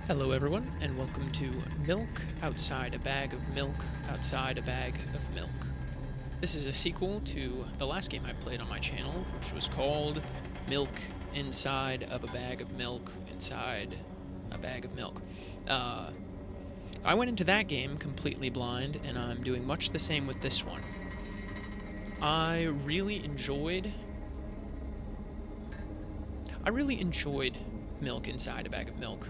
Hello everyone, and welcome to Milk Outside a Bag of Milk Outside a Bag of Milk. This is a sequel to the last game I played on my channel, which was called Milk Inside of a Bag of Milk Inside a Bag of Milk. I went into that game completely blind, and I'm doing much the same with this one. I really enjoyed Milk Inside a Bag of Milk.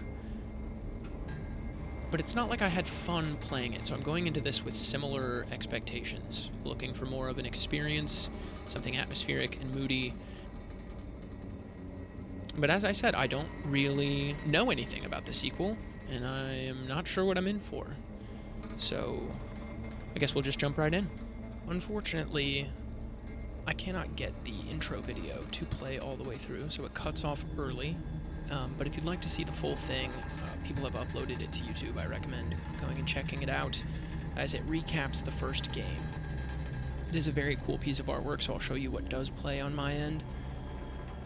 But it's not like I had fun playing it, so I'm going into this with similar expectations, looking for more of an experience, something atmospheric and moody. But as I said, I don't really know anything about the sequel, and I am not sure what I'm in for. So I guess we'll just jump right in. Unfortunately, I cannot get the intro video to play all the way through, so it cuts off early. But if you'd like to see the full thing, people have uploaded it to YouTube. I recommend going and checking it out, as it recaps the first game. It is a very cool piece of artwork, so I'll show you what does play on my end,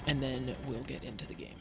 and then we'll get into the game.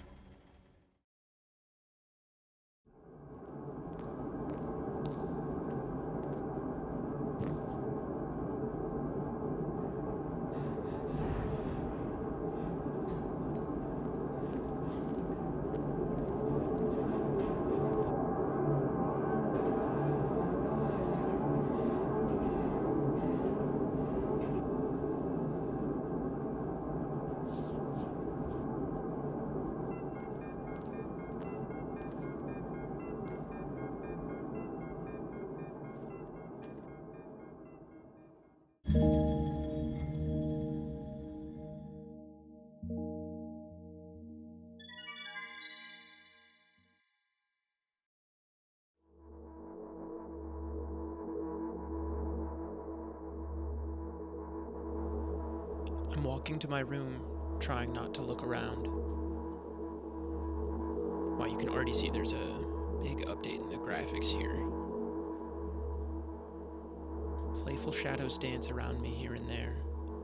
I'm walking to my room, trying not to look around. Well, you can already see there's a big update in the graphics here. Playful shadows dance around me here and there.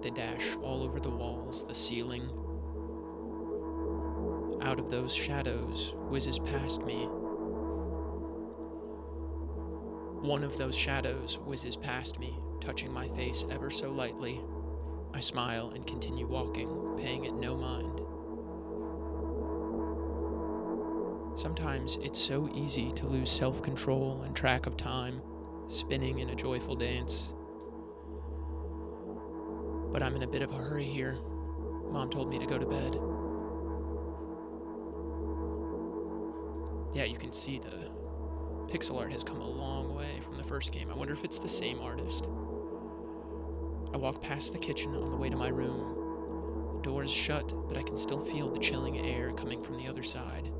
They dash all over the walls, the ceiling. Out of those shadows whizzes past me. One of those shadows whizzes past me, touching my face ever so lightly. I smile and continue walking, paying it no mind. Sometimes it's so easy to lose self-control and track of time, spinning in a joyful dance. But I'm in a bit of a hurry here. Mom told me to go to bed. Yeah, you can see the pixel art has come a long way from the first game. I wonder if it's the same artist. I walk past the kitchen on the way to my room. The door is shut, but I can still feel the chilling air coming from the other side.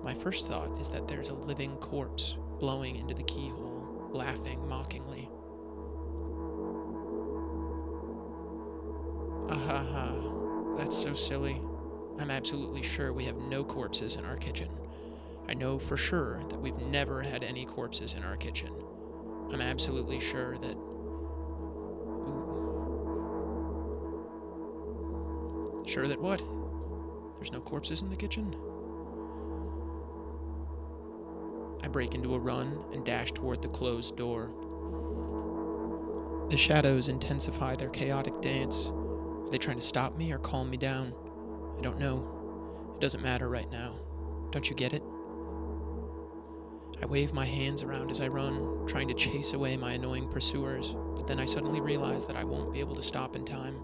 My first thought is that there's a living corpse blowing into the keyhole, laughing mockingly. Ahaha, that's so silly. I'm absolutely sure we have no corpses in our kitchen. I know for sure that we've never had any corpses in our kitchen. I'm absolutely sure that... Sure that what? There's no corpses in the kitchen? I break into a run and dash toward the closed door. The shadows intensify their chaotic dance. Are they trying to stop me or calm me down? I don't know. It doesn't matter right now. Don't you get it? I wave my hands around as I run, trying to chase away my annoying pursuers, but then I suddenly realize that I won't be able to stop in time.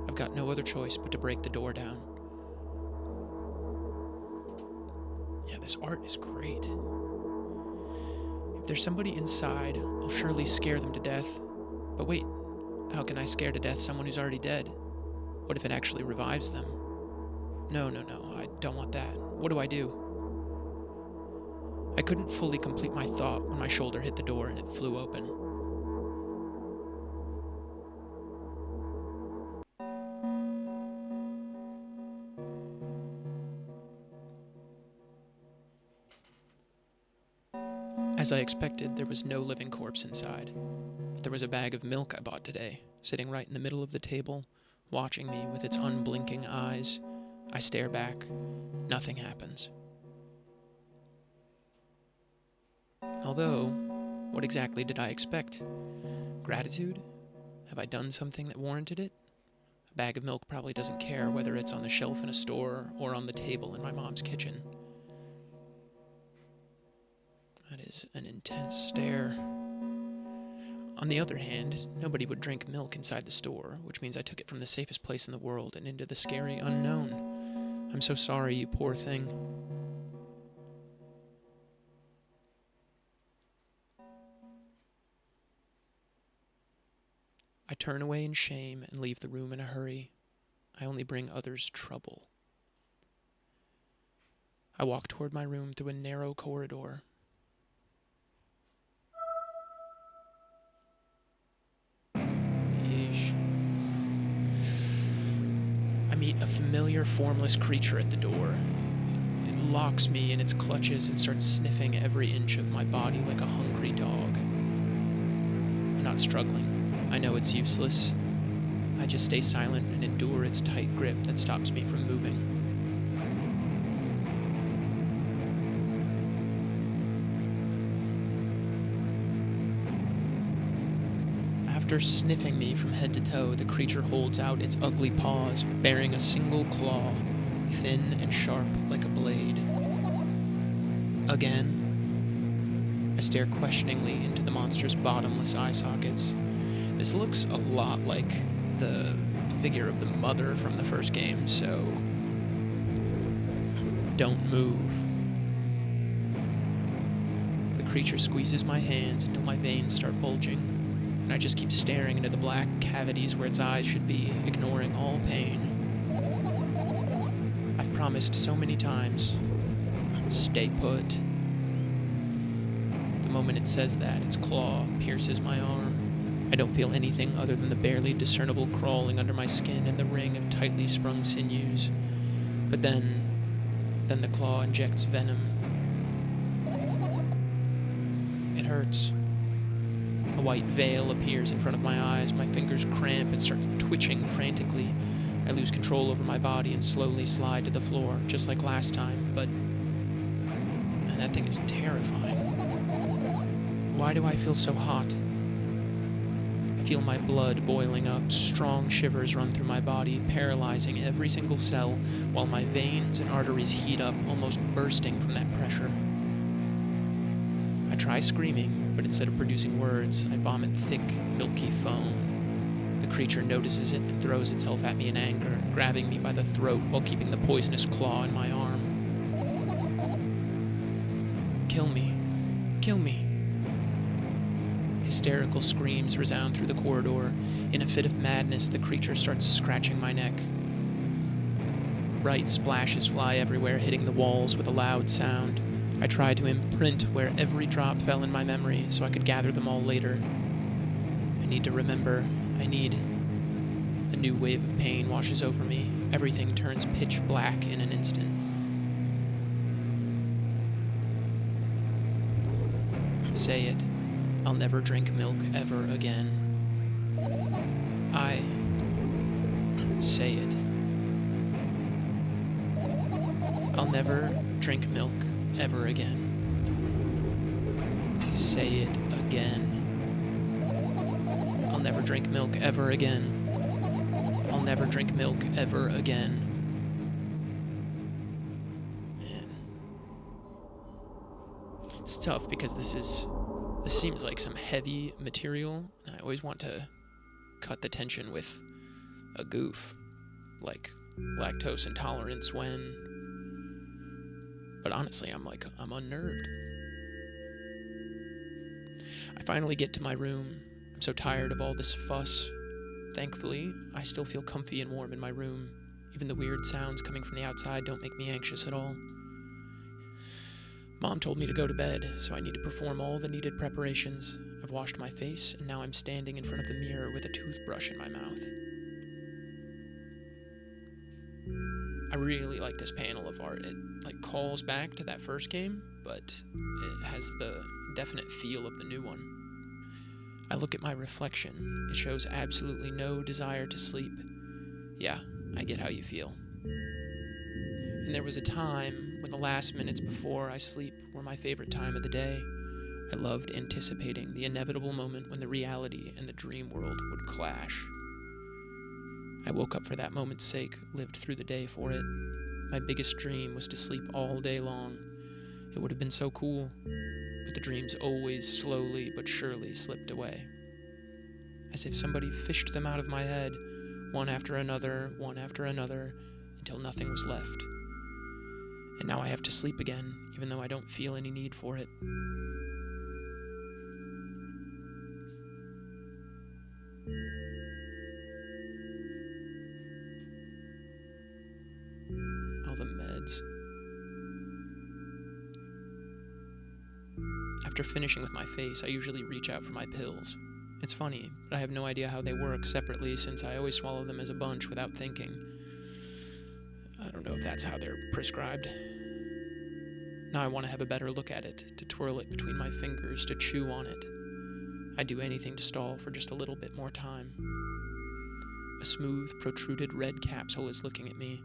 I've got no other choice but to break the door down. Yeah, this art is great. If there's somebody inside, I'll surely scare them to death. But wait, how can I scare to death someone who's already dead? What if it actually revives them? No, I don't want that. What do I do? I couldn't fully complete my thought when my shoulder hit the door and it flew open. As I expected, there was no living corpse inside. But there was a bag of milk I bought today, sitting right in the middle of the table, watching me with its unblinking eyes. I stare back. Nothing happens. Although, what exactly did I expect? Gratitude? Have I done something that warranted it? A bag of milk probably doesn't care whether it's on the shelf in a store or on the table in my mom's kitchen. That is an intense stare. On the other hand, nobody would drink milk inside the store, which means I took it from the safest place in the world and into the scary unknown. I'm so sorry, you poor thing. I turn away in shame and leave the room in a hurry. I only bring others trouble. I walk toward my room through a narrow corridor. Yeesh. I meet a familiar, formless creature at the door. It locks me in its clutches and starts sniffing every inch of my body like a hungry dog. I'm not struggling. I know it's useless. I just stay silent and endure its tight grip that stops me from moving. After sniffing me from head to toe, the creature holds out its ugly paws, bearing a single claw, thin and sharp like a blade. Again, I stare questioningly into the monster's bottomless eye sockets. This looks a lot like the figure of the mother from the first game, so don't move. The creature squeezes my hands until my veins start bulging, and I just keep staring into the black cavities where its eyes should be, ignoring all pain. I've promised so many times, stay put. The moment it says that, its claw pierces my arm. I don't feel anything other than the barely discernible crawling under my skin and the ring of tightly sprung sinews. But then the claw injects venom. It hurts. A white veil appears in front of my eyes. My fingers cramp and start twitching frantically. I lose control over my body and slowly slide to the floor, just like last time, but man, that thing is terrifying. Why do I feel so hot? I feel my blood boiling up. Strong shivers run through my body, paralyzing every single cell, while my veins and arteries heat up, almost bursting from that pressure. I try screaming, but instead of producing words, I vomit thick, milky foam. The creature notices it and throws itself at me in anger, grabbing me by the throat while keeping the poisonous claw in my arm. Kill me. Kill me. Hysterical screams resound through the corridor. In a fit of madness, the creature starts scratching my neck. Bright splashes fly everywhere, hitting the walls with a loud sound. I try to imprint where every drop fell in my memory so I could gather them all later. I need to remember. I need... A new wave of pain washes over me. Everything turns pitch black in an instant. Say it. I'll never drink milk ever again. I say it. I'll never drink milk ever again. Say it again. I'll never drink milk ever again. I'll never drink milk ever again. Man. It's tough because this seems like some heavy material, and I always want to cut the tension with a goof, like lactose intolerance when... But honestly, I'm unnerved. I finally get to my room. I'm so tired of all this fuss. Thankfully, I still feel comfy and warm in my room. Even the weird sounds coming from the outside don't make me anxious at all. Mom told me to go to bed, so I need to perform all the needed preparations. I've washed my face, and now I'm standing in front of the mirror with a toothbrush in my mouth. I really like this panel of art. It calls back to that first game, but it has the definite feel of the new one. I look at my reflection. It shows absolutely no desire to sleep. Yeah, I get how you feel. And there was a time when the last minutes before I sleep were my favorite time of the day. I loved anticipating the inevitable moment when the reality and the dream world would clash. I woke up for that moment's sake, lived through the day for it. My biggest dream was to sleep all day long. It would have been so cool, but the dreams always slowly but surely slipped away. As if somebody fished them out of my head, one after another, until nothing was left. And now I have to sleep again, even though I don't feel any need for it. All the meds. After finishing with my face, I usually reach out for my pills. It's funny, but I have no idea how they work separately since I always swallow them as a bunch without thinking. I don't know if that's how they're prescribed. Now I want to have a better look at it, to twirl it between my fingers, to chew on it. I'd do anything to stall for just a little bit more time. A smooth, protruded red capsule is looking at me.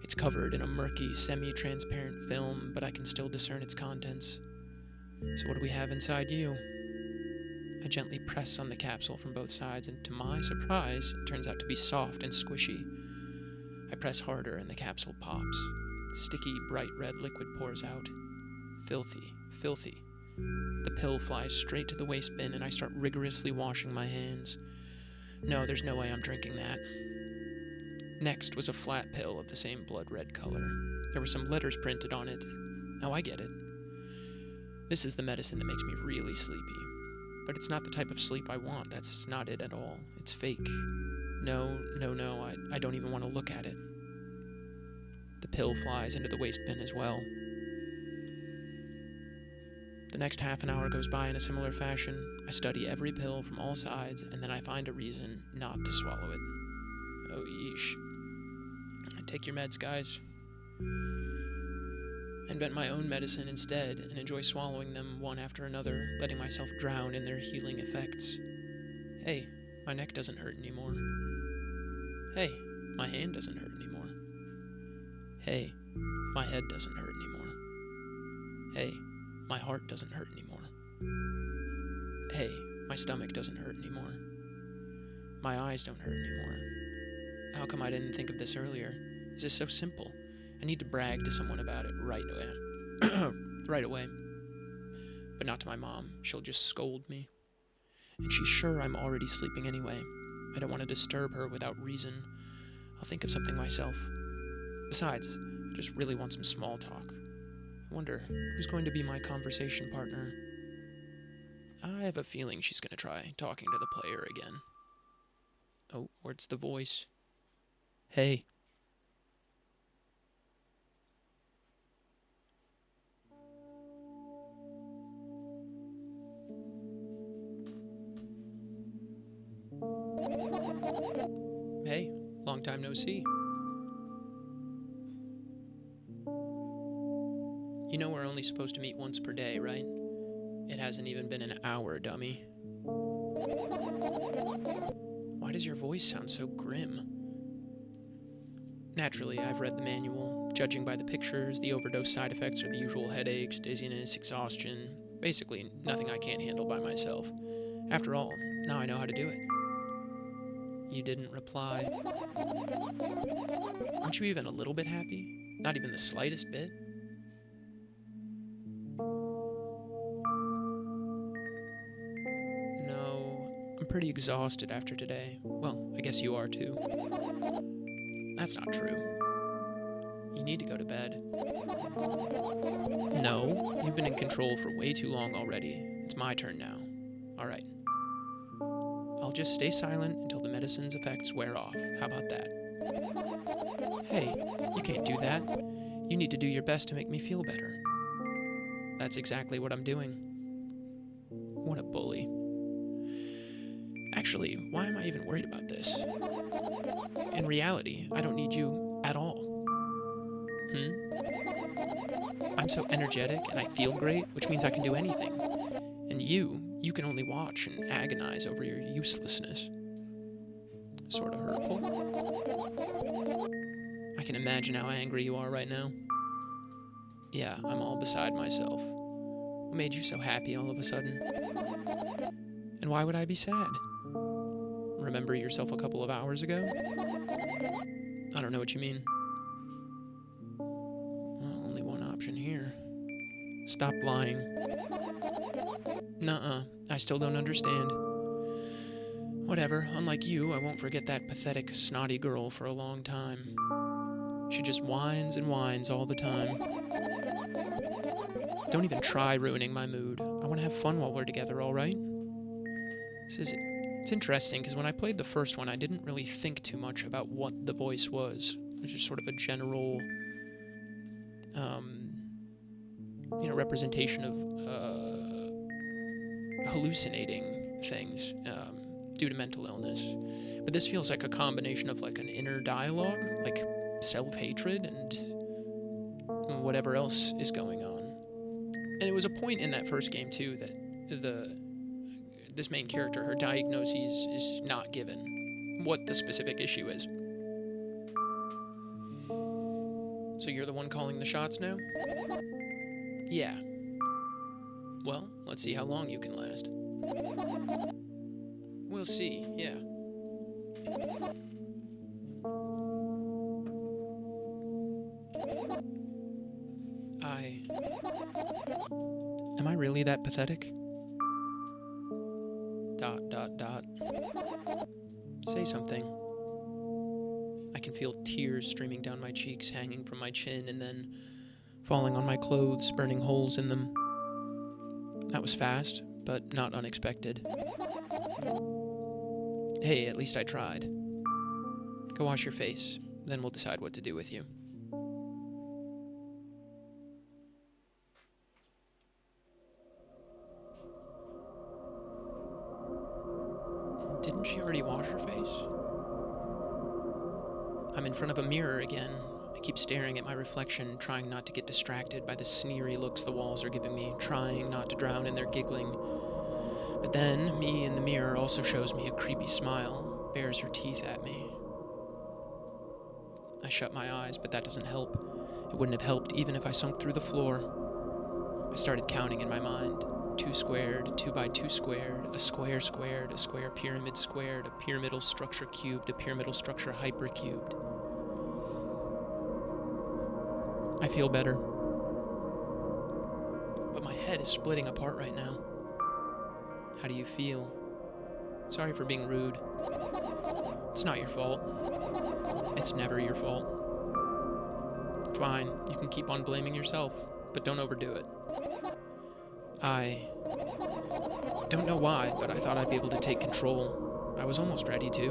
It's covered in a murky, semi-transparent film, but I can still discern its contents. So what do we have inside you? I gently press on the capsule from both sides, and to my surprise, it turns out to be soft and squishy. I press harder, and the capsule pops. Sticky, bright red liquid pours out. Filthy, filthy. The pill flies straight to the waste bin, and I start rigorously washing my hands. No, there's no way I'm drinking that. Next was a flat pill of the same blood red color. There were some letters printed on it. Now I get it. This is the medicine that makes me really sleepy. But it's not the type of sleep I want. That's not it at all. It's fake. No, I don't even want to look at it. The pill flies into the waste bin as well. The next half an hour goes by in a similar fashion. I study every pill from all sides, and then I find a reason not to swallow it. Oh, yeesh. Take your meds, guys. I invent my own medicine instead, and enjoy swallowing them one after another, letting myself drown in their healing effects. Hey, my neck doesn't hurt anymore. Hey, my hand doesn't hurt anymore. Hey, my head doesn't hurt anymore. Hey, my heart doesn't hurt anymore. Hey, my stomach doesn't hurt anymore. My eyes don't hurt anymore. How come I didn't think of this earlier? Is this so simple? I need to brag to someone about it right away. Right away. But not to my mom. She'll just scold me. And she's sure I'm already sleeping anyway. I don't want to disturb her without reason. I'll think of something myself. Besides, I just really want some small talk. I wonder, who's going to be my conversation partner? I have a feeling she's going to try talking to the player again. Oh, where's the voice? Hey. Hey, long time no see. You know we're only supposed to meet once per day, right? It hasn't even been an hour, dummy. Why does your voice sound so grim? Naturally, I've read the manual. Judging by the pictures, the overdose side effects are the usual headaches, dizziness, exhaustion. Basically, nothing I can't handle by myself. After all, now I know how to do it. You didn't reply. Aren't you even a little bit happy? Not even the slightest bit? No, I'm pretty exhausted after today. Well, I guess you are too. That's not true. You need to go to bed. No, you've been in control for way too long already. It's my turn now. Alright. I'll just stay silent until the medicine's effects wear off. How about that? Hey, you can't do that. You need to do your best to make me feel better. That's exactly what I'm doing. What a bully. Actually, why am I even worried about this? In reality, I don't need you at all. I'm so energetic and I feel great, which means I can do anything. And you can only watch and agonize over your uselessness. Sort of hurtful. I can imagine how angry you are right now. Yeah, I'm all beside myself. What made you so happy all of a sudden? And why would I be sad? Remember yourself a couple of hours ago? I don't know what you mean. Well, only one option here. Stop lying. Nuh-uh, I still don't understand. Whatever, unlike you, I won't forget that pathetic, snotty girl for a long time. She just whines and whines all the time. Don't even try ruining my mood. I want to have fun while we're together, alright? It's interesting, because when I played the first one, I didn't really think too much about what the voice was. It was just sort of a general, representation of hallucinating things due to mental illness. But this feels like a combination of like an inner dialogue, like self-hatred and whatever else is going on. And it was a point in that first game too that this main character, her diagnosis is not given what the specific issue is. So you're the one calling the shots now? Yeah. Well, let's see how long you can last. We'll see, yeah. Am I really that pathetic? ... Say something. I can feel tears streaming down my cheeks, hanging from my chin, and then falling on my clothes, burning holes in them. That was fast, but not unexpected. Hey, at least I tried. Go wash your face, then we'll decide what to do with you. Didn't she already wash her face? I'm in front of a mirror again. I keep staring at my reflection, trying not to get distracted by the sneery looks the walls are giving me, trying not to drown in their giggling. But then, me in the mirror also shows me a creepy smile, bares her teeth at me. I shut my eyes, but that doesn't help. It wouldn't have helped even if I sunk through the floor. I started counting in my mind. 2 squared, 2 by 2 squared, a square squared, a square pyramid squared, a pyramidal structure cubed, a pyramidal structure hypercubed. I feel better. But my head is splitting apart right now. How do you feel? Sorry for being rude. It's not your fault. It's never your fault. Fine, you can keep on blaming yourself, but don't overdo it. I don't know why, but I thought I'd be able to take control. I was almost ready to.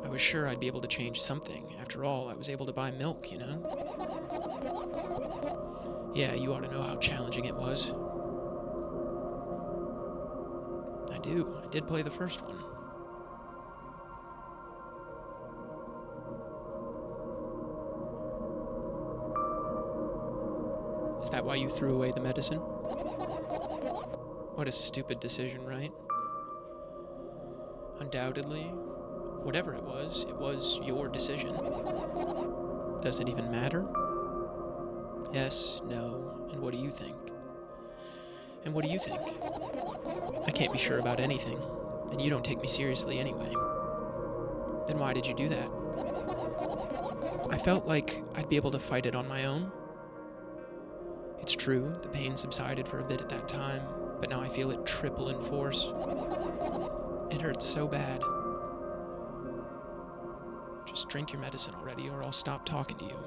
I was sure I'd be able to change something. After all, I was able to buy milk, you know? Yeah, you ought to know how challenging it was. I do. I did play the first one. Is that why you threw away the medicine? What a stupid decision, right? Undoubtedly, whatever it was your decision. Does it even matter? Yes, no, and what do you think? And what do you think? I can't be sure about anything, and you don't take me seriously anyway. Then why did you do that? I felt like I'd be able to fight it on my own. It's true, the pain subsided for a bit at that time, but now I feel it triple in force. It hurts so bad. Just drink your medicine already, or I'll stop talking to you.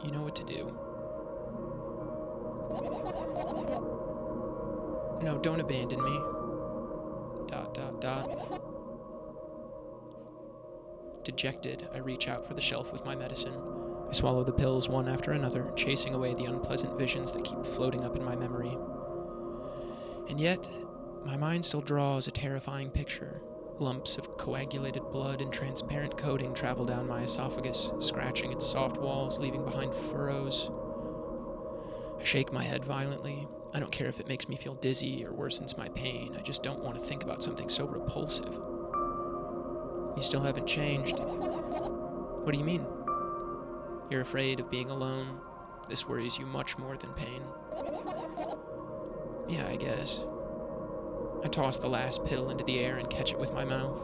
You know what to do. No, don't abandon me. ... Dejected, I reach out for the shelf with my medicine. I swallow the pills one after another, chasing away the unpleasant visions that keep floating up in my memory. And yet, my mind still draws a terrifying picture. Lumps of coagulated blood and transparent coating travel down my esophagus, scratching its soft walls, leaving behind furrows. I shake my head violently. I don't care if it makes me feel dizzy or worsens my pain. I just don't want to think about something so repulsive. You still haven't changed. What do you mean? You're afraid of being alone. this worries you much more than pain. Yeah, I guess. I toss the last pill into the air and catch it with my mouth.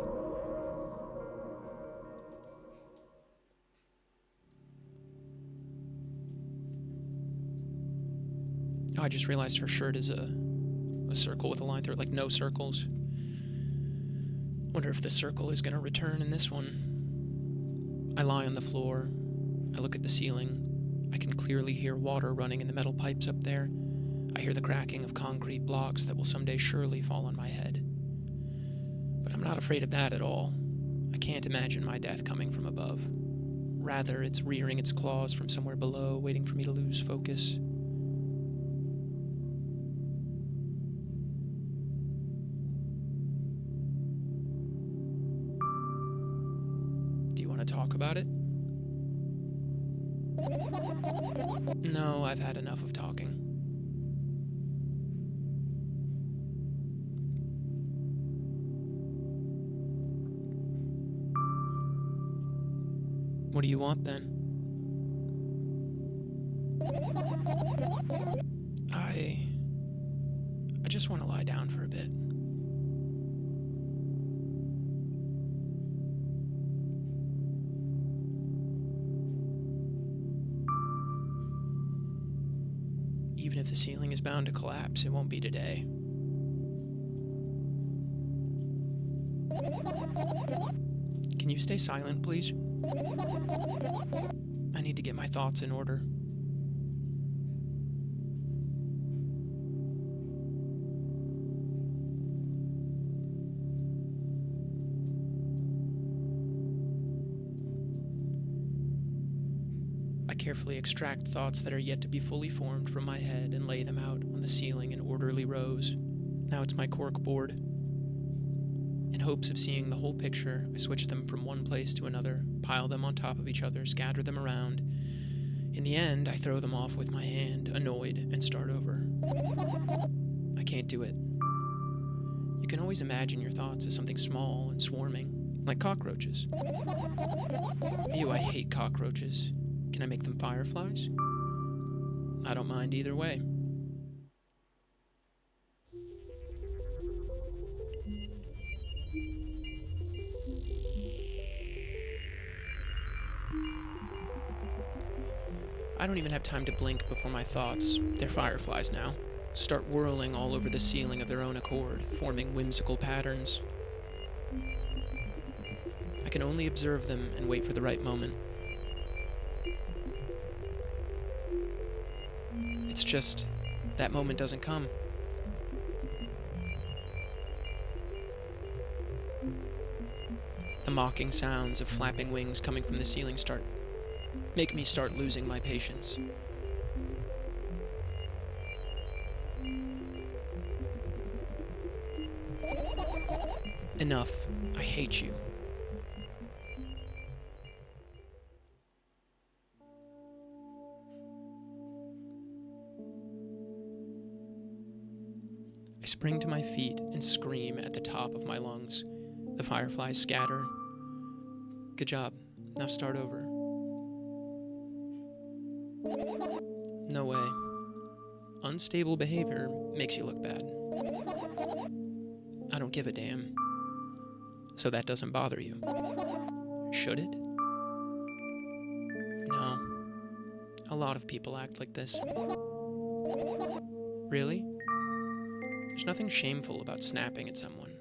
Oh, I just realized her shirt is a circle with a line through it, like no circles. Wonder if the circle is gonna return in this one. I lie on the floor. I look at the ceiling. I can clearly hear water running in the metal pipes up there. I hear the cracking of concrete blocks that will someday surely fall on my head. But I'm not afraid of that at all. I can't imagine my death coming from above. Rather, it's rearing its claws from somewhere below, waiting for me to lose focus. Do you want to talk about it? No, I've had enough of talking. What do you want then? I just want to lie down for a bit. Even if the ceiling is bound to collapse, it won't be today. Can you stay silent, please? I need to get my thoughts in order. I carefully extract thoughts that are yet to be fully formed from my head and lay them out on the ceiling in orderly rows. Now it's my cork board. In hopes of seeing the whole picture, I switch them from one place to another, pile them on top of each other, scatter them around. In the end, I throw them off with my hand, annoyed, and start over. I can't do it. You can always imagine your thoughts as something small and swarming, like cockroaches. Ew, I hate cockroaches. Can I make them fireflies? I don't mind either way. I don't even have time to blink before my thoughts, they're fireflies now, start whirling all over the ceiling of their own accord, forming whimsical patterns. I can only observe them and wait for the right moment. It's just, that moment doesn't come. The mocking sounds of flapping wings coming from the ceiling make me start losing my patience. Enough. I hate you. I spring to my feet and scream at the top of my lungs. The fireflies scatter. Good job. Now start over. No way. Unstable behavior makes you look bad. I don't give a damn. So that doesn't bother you. Should it? No. A lot of people act like this. Really? There's nothing shameful about snapping at someone,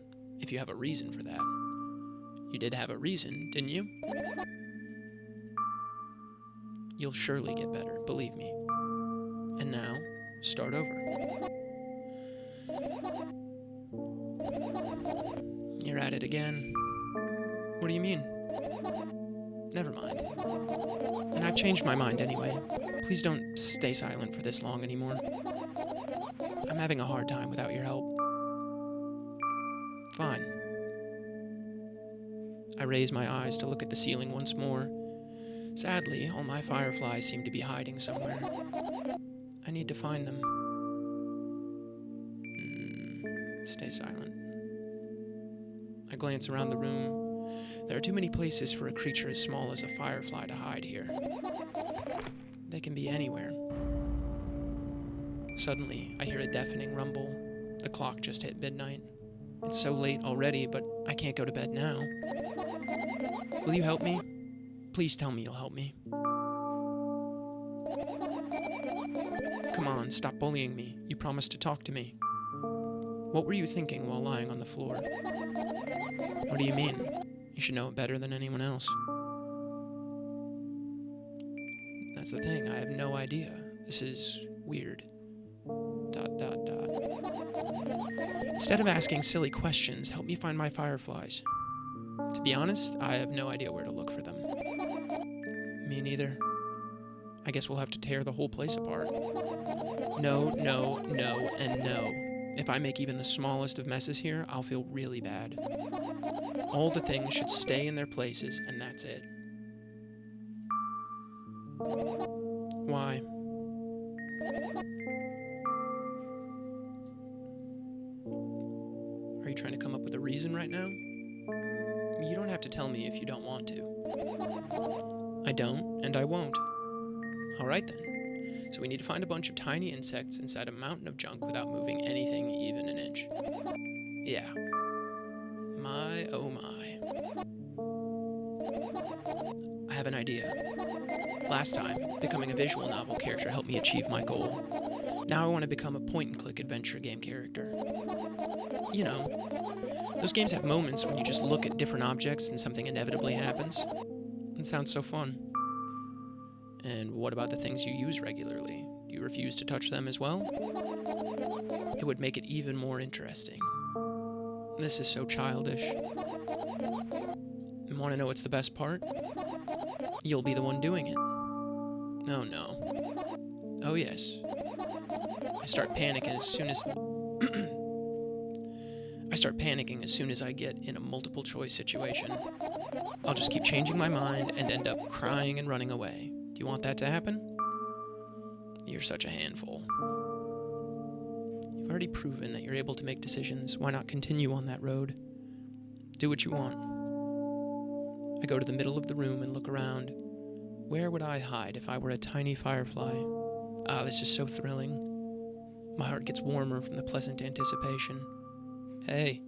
if you have a reason for that. You did have a reason, didn't you? You'll surely get better, believe me. And now, start over. You're at it again. What do you mean? Never mind. And I've changed my mind anyway. Please don't stay silent for this long anymore. I'm having a hard time without your help. Fine. I raise my eyes to look at the ceiling once more. Sadly, all my fireflies seem to be hiding somewhere. I need to find them. Stay silent. I glance around the room. There are too many places for a creature as small as a firefly to hide here. They can be anywhere. Suddenly, I hear a deafening rumble. The clock just hit midnight. It's so late already, but I can't go to bed now. Will you help me? Please tell me you'll help me. Come on, stop bullying me. You promised to talk to me. What were you thinking while lying on the floor? What do you mean? You should know it better than anyone else. That's the thing, I have no idea. This is weird. ... Instead of asking silly questions, help me find my fireflies. To be honest, I have no idea where to look for them. Me neither. I guess we'll have to tear the whole place apart. No, no, no, and no. If I make even the smallest of messes here, I'll feel really bad. All the things should stay in their places, and that's it. Why? Are you trying to come up with a reason right now? You don't have to tell me if you don't want to. I don't, and I won't. Alright then. So we need to find a bunch of tiny insects inside a mountain of junk without moving anything even an inch. Yeah. My, oh my. I have an idea. Last time, becoming a visual novel character helped me achieve my goal. Now I want to become a point-and-click adventure game character. You know, those games have moments when you just look at different objects and something inevitably happens. It sounds so fun. And what about the things you use regularly? Do you refuse to touch them as well? It would make it even more interesting. This is so childish. And want to know what's the best part? You'll be the one doing it. Oh no. Oh yes. I start panicking as soon as I get in a multiple choice situation. I'll just keep changing my mind and end up crying and running away. Do you want that to happen? You're such a handful. You've already proven that you're able to make decisions. Why not continue on that road? Do what you want. I go to the middle of the room and look around. Where would I hide if I were a tiny firefly? Ah, this is so thrilling. My heart gets warmer from the pleasant anticipation. Hey.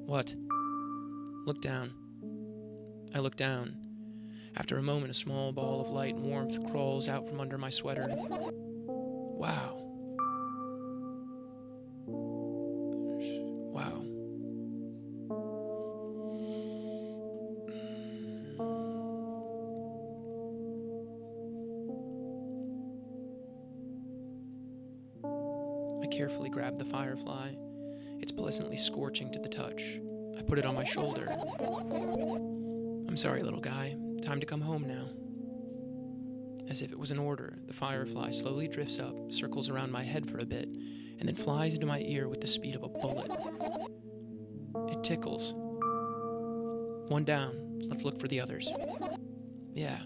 What? Look down. I look down. After a moment, a small ball of light and warmth crawls out from under my sweater. Wow. Wow. I carefully grab the firefly. It's pleasantly scorching to the touch. I put it on my shoulder. I'm sorry, little guy. Time to come home now. As if it was an order, the firefly slowly drifts up, circles around my head for a bit, and then flies into my ear with the speed of a bullet. It tickles. One down. Let's look for the others. Yeah.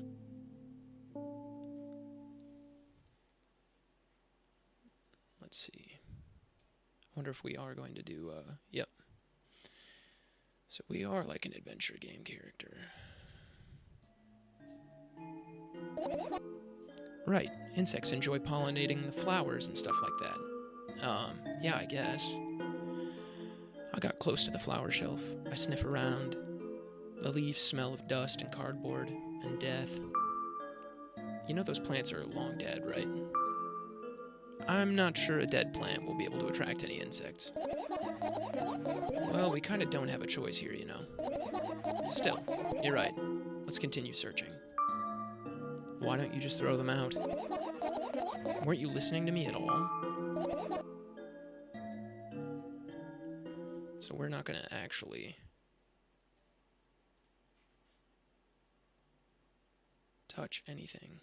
Let's see. I wonder if we are going to do, yep. So we are like an adventure game character. Right, insects enjoy pollinating the flowers and stuff like that. Yeah, I guess. I got close to the flower shelf. I sniff around. The leaves smell of dust and cardboard and death. You know those plants are long dead, right? I'm not sure a dead plant will be able to attract any insects. Well, we kind of don't have a choice here, you know. Still, you're right. Let's continue searching. Why don't you just throw them out? Weren't you listening to me at all? So we're not going to actually touch anything.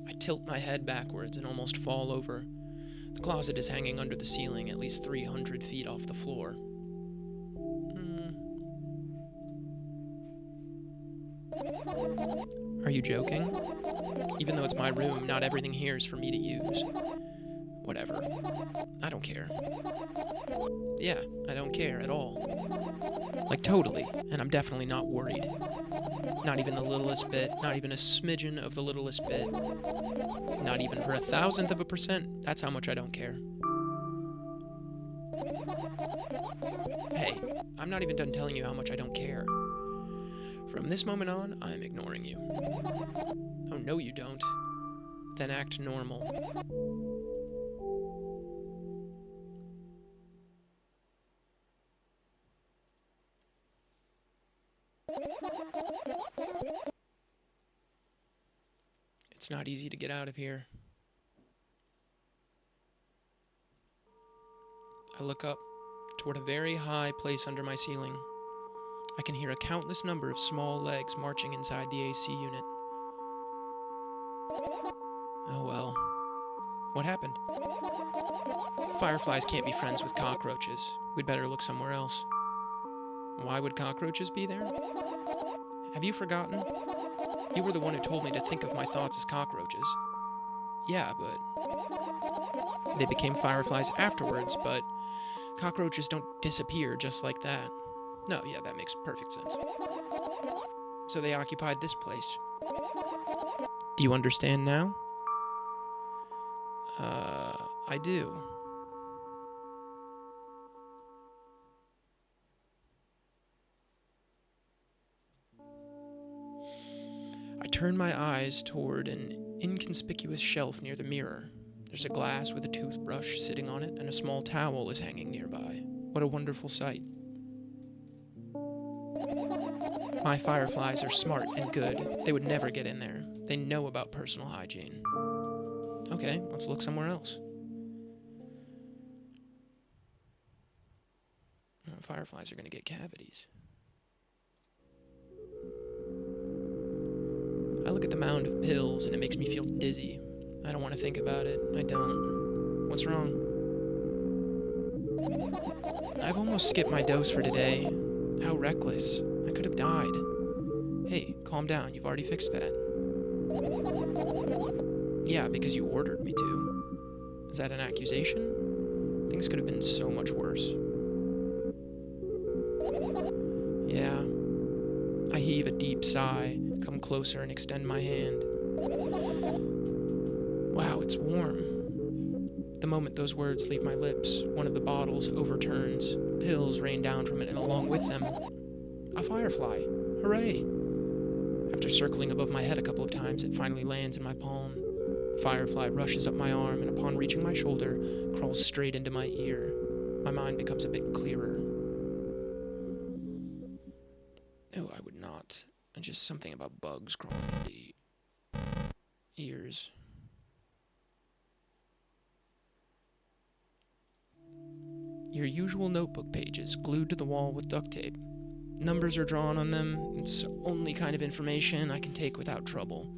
I tilt my head backwards and almost fall over. The closet is hanging under the ceiling at least 300 feet off the floor. Are you joking? Even though it's my room, not everything here is for me to use. Whatever. I don't care. Yeah, I don't care at all. Like, totally. And I'm definitely not worried. Not even the littlest bit. Not even a smidgen of the littlest bit. Not even for 1,000%. That's how much I don't care. Hey, I'm not even done telling you how much I don't care. From this moment on, I'm ignoring you. Oh, no you don't. Then act normal. It's not easy to get out of here. I look up toward a very high place under my ceiling. I can hear a countless number of small legs marching inside the AC unit. Oh well. What happened? Fireflies can't be friends with cockroaches. We'd better look somewhere else. Why would cockroaches be there? Have you forgotten? You were the one who told me to think of my thoughts as cockroaches. Yeah, but... They became fireflies afterwards, but cockroaches don't disappear just like that. No, yeah, that makes perfect sense. So they occupied this place. Do you understand now? I do. I turn my eyes toward an inconspicuous shelf near the mirror. There's a glass with a toothbrush sitting on it, and a small towel is hanging nearby. What a wonderful sight. My fireflies are smart and good. They would never get in there. They know about personal hygiene. Okay, let's look somewhere else. Fireflies are going to get cavities. I look at the mound of pills and it makes me feel dizzy. I don't want to think about it. I don't. What's wrong? I've almost skipped my dose for today. How reckless. I could have died. Hey, calm down. You've already fixed that. Yeah, because you ordered me to. Is that an accusation? Things could have been so much worse. Yeah. I heave a deep sigh, come closer and extend my hand. Wow, it's warm. The moment those words leave my lips, one of the bottles overturns. Pills rain down from it, and along with them, a firefly. Hooray! After circling above my head a couple of times, it finally lands in my palm. The firefly rushes up my arm, and upon reaching my shoulder, crawls straight into my ear. My mind becomes a bit clearer. Oh, I would not. Just something about bugs crawling into ears. Your usual notebook pages glued to the wall with duct tape. Numbers are drawn on them. It's the only kind of information I can take without trouble.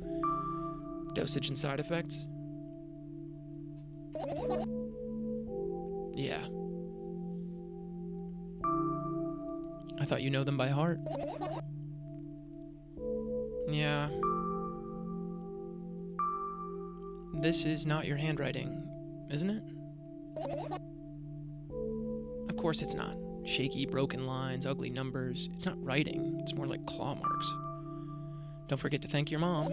Dosage and side effects? Yeah. I thought you know them by heart. Yeah. This is not your handwriting, isn't it? Of course it's not. Shaky, broken lines, ugly numbers. It's not writing. It's more like claw marks. Don't forget to thank your mom.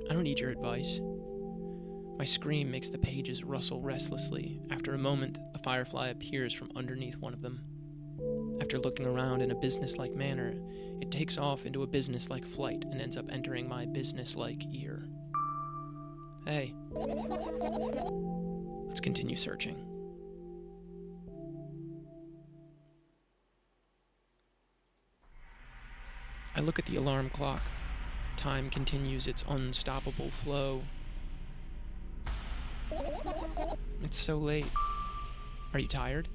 I don't need your advice. My scream makes the pages rustle restlessly. After a moment, a firefly appears from underneath one of them. After looking around in a businesslike manner, it takes off into a businesslike flight and ends up entering my businesslike ear. Hey. Let's continue searching. I look at the alarm clock. Time continues its unstoppable flow. It's so late. Are you tired?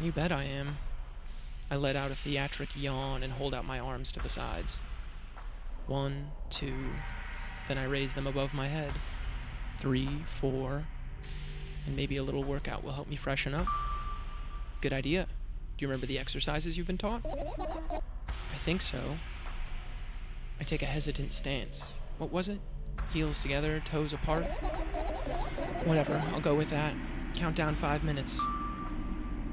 You bet I am. I let out a theatric yawn and hold out my arms to the sides. 1, 2, then I raise them above my head. 3, 4, and maybe a little workout will help me freshen up. Good idea. Do you remember the exercises you've been taught? I think so. I take a hesitant stance. What was it? Heels together, toes apart? Whatever, I'll go with that. Count down 5 minutes.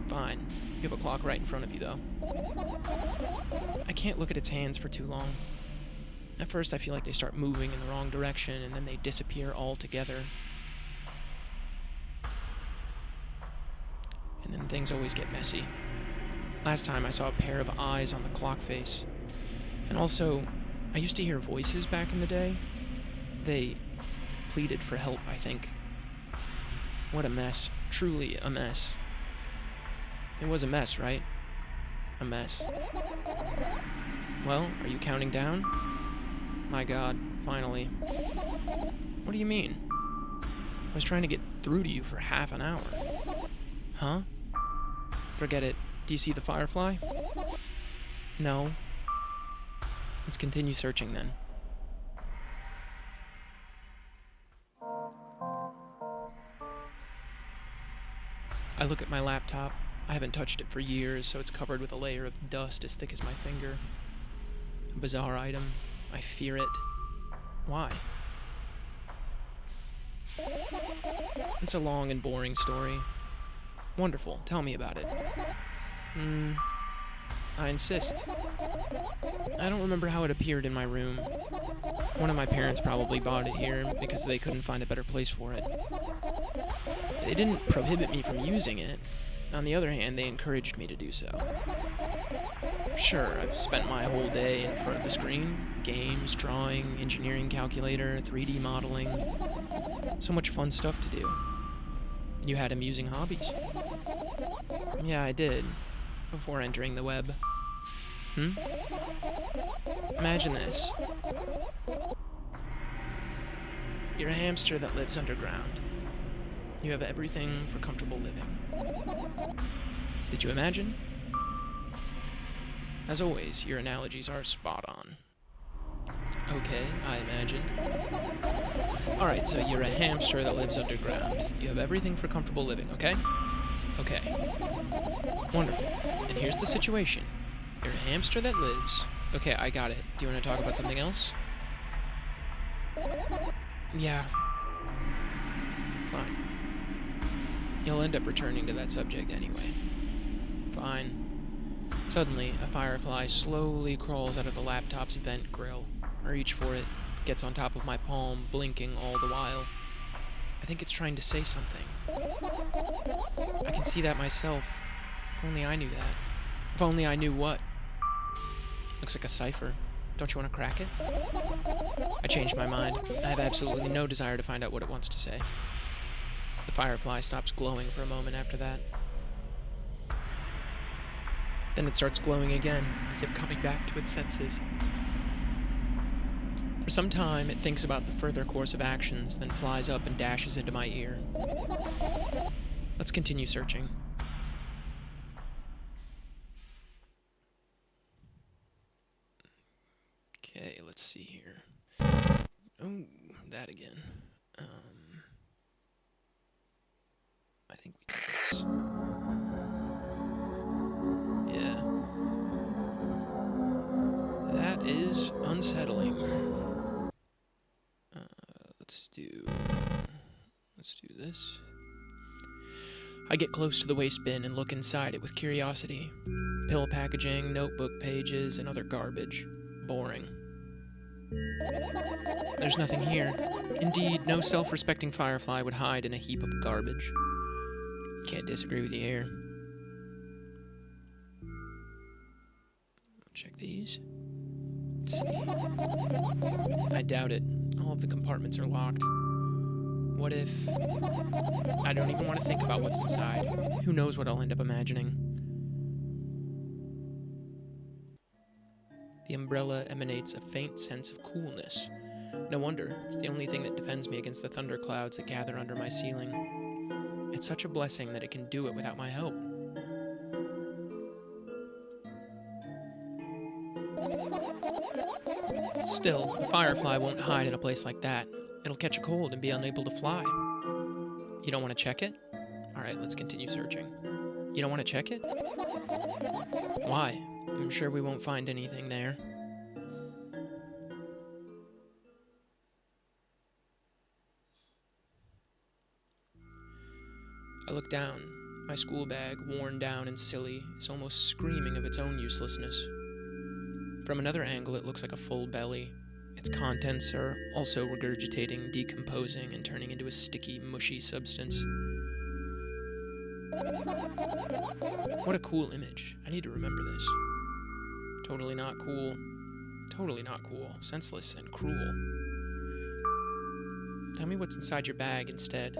Fine. You have a clock right in front of you, though. I can't look at its hands for too long. At first, I feel like they start moving in the wrong direction, and then they disappear altogether. And then things always get messy. Last time, I saw a pair of eyes on the clock face. And also, I used to hear voices back in the day. They pleaded for help, I think. What a mess. Truly a mess. It was a mess, right? A mess. Well, are you counting down? My God, finally. What do you mean? I was trying to get through to you for half an hour. Huh? Forget it. Do you see the Firefly? No. Let's continue searching then. I look at my laptop. I haven't touched it for years, so it's covered with a layer of dust as thick as my finger. A bizarre item. I fear it. Why? It's a long and boring story. Wonderful. Tell me about it. I insist. I don't remember how it appeared in my room. One of my parents probably bought it here because they couldn't find a better place for it. They didn't prohibit me from using it. On the other hand, they encouraged me to do so. Sure, I've spent my whole day in front of the screen. Games, drawing, engineering calculator, 3D modeling. So much fun stuff to do. You had amusing hobbies. Yeah, I did. Before entering the web. Imagine this. You're a hamster that lives underground. You have everything for comfortable living. Did you imagine? As always, your analogies are spot on. Okay, I imagined. Alright, so you're a hamster that lives underground. You have everything for comfortable living, okay? Okay. Wonderful. And here's the situation. You're a hamster that lives... Okay, I got it. Do you want to talk about something else? Yeah. Fine. You'll end up returning to that subject anyway. Fine. Suddenly, a firefly slowly crawls out of the laptop's vent grill. I reach for it, gets on top of my palm, blinking all the while. I think it's trying to say something. I can see that myself. If only I knew that. If only I knew what. Looks like a cipher. Don't you want to crack it? I changed my mind. I have absolutely no desire to find out what it wants to say. The firefly stops glowing for a moment after that. Then it starts glowing again, as if coming back to its senses. For some time, it thinks about the further course of actions, then flies up and dashes into my ear. Let's continue searching. Okay, let's see here. Oh, that again. I think we did this. Yeah. That is unsettling. Let's do this. I get close to the waste bin and look inside it with curiosity. Pill packaging, notebook pages, and other garbage. Boring. There's nothing here. Indeed, no self-respecting firefly would hide in a heap of garbage. Can't disagree with you here. Check these. Let's see. I doubt it. All of the compartments are locked. What if... I don't even want to think about what's inside. Who knows what I'll end up imagining. The umbrella emanates a faint sense of coolness. No wonder. It's the only thing that defends me against the thunderclouds that gather under my ceiling. It's such a blessing that it can do it without my help. Still, a firefly won't hide in a place like that. It'll catch a cold and be unable to fly. You don't want to check it? Alright, let's continue searching. You don't want to check it? Why? I'm sure we won't find anything there. I look down. My school bag, worn down and silly, is almost screaming of its own uselessness. From another angle, it looks like a full belly. Its contents are also regurgitating, decomposing, and turning into a sticky, mushy substance. What a cool image. I need to remember this. Totally not cool. Totally not cool. Senseless and cruel. Tell me what's inside your bag instead.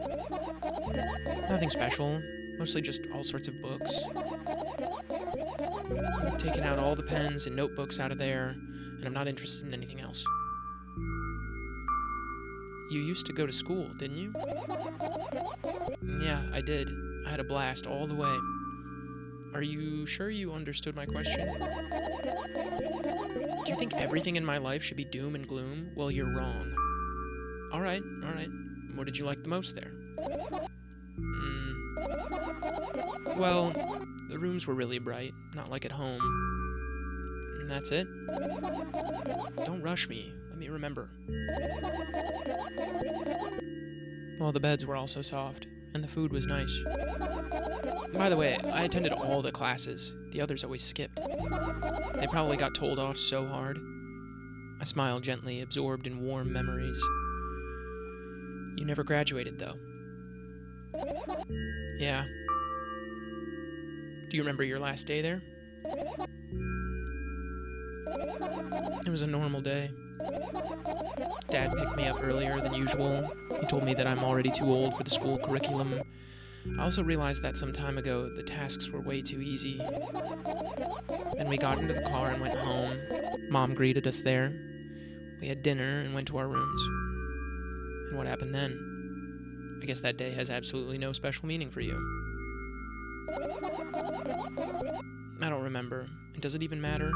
Nothing special. Mostly just all sorts of books. I've taken out all the pens and notebooks out of there, and I'm not interested in anything else. You used to go to school, didn't you? Yeah, I did. I had a blast all the way. Are you sure you understood my question? Do you think everything in my life should be doom and gloom? Well, you're wrong. Alright. What did you like the most there? Well, the rooms were really bright, not like at home. And that's it. Don't rush me. Let me remember. Well, the beds were also soft, and the food was nice. By the way, I attended all the classes. The others always skipped. They probably got told off so hard. I smiled gently, absorbed in warm memories. You never graduated, though. Yeah. Do you remember your last day there? It was a normal day. Dad picked me up earlier than usual. He told me that I'm already too old for the school curriculum. I also realized that some time ago the tasks were way too easy. Then we got into the car and went home. Mom greeted us there. We had dinner and went to our rooms. And what happened then? I guess that day has absolutely no special meaning for you. I don't remember. And does it even matter?